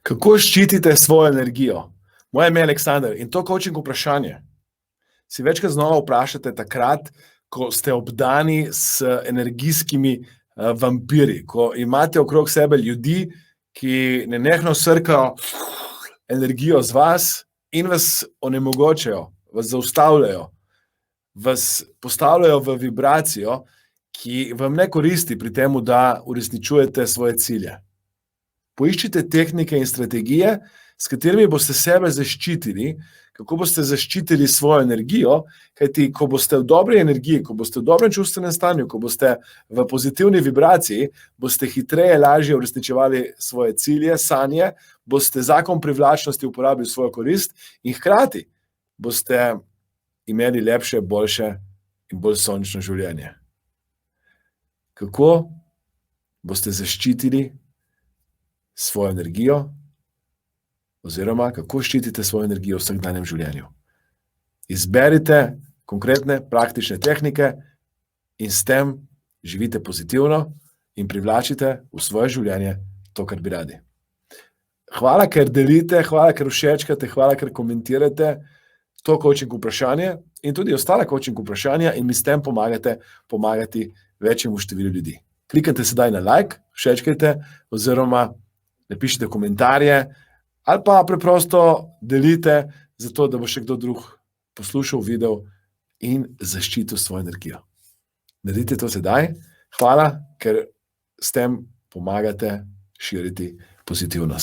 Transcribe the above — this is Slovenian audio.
Kako ščitite svojo energijo? Moje ime je Aleksander in to coaching vprašanje si večkrat znova vprašate takrat, ko ste obdani s energijskimi vampiri, ko imate okrog sebe ljudi, ki nenehno srkajo energijo z vas in vas onemogočajo, vas zaustavljajo, vas postavljajo v vibracijo, ki vam ne koristi pri tem, da uresničujete svoje cilje. Poiščite tehnike in strategije, s katerimi boste sebe zaščitili, kako boste zaščitili svojo energijo, kajti ko boste v dobri energiji, ko boste v dobrem čustvenem stanju, ko boste v pozitivni vibraciji, boste hitreje, lažje uresničevali svoje cilje, sanje, boste zakon privlačnosti uporabili v svojo korist in hkrati boste imeli lepše, boljše in bolj sončno življenje. Kako boste zaščitili svojo energijo, oziroma kako ščitite svojo energijo v vsakdanjem življenju? Izberite konkretne, praktične tehnike in s tem živite pozitivno in privlačite v svoje življenje to, kar bi radi. Hvala, ker delite, hvala, ker všečkate, hvala, ker komentirate to coaching vprašanje in tudi ostale coaching vprašanja in mi s tem pomagati večjemu številu ljudi. Kliknite sedaj na like, všečkajte oziroma napišite komentarje ali pa preprosto delite, zato da bo še kdo drug poslušal, videl in zaščitil svojo energijo. Naredite to sedaj. Hvala, ker s tem pomagate širiti pozitivnost.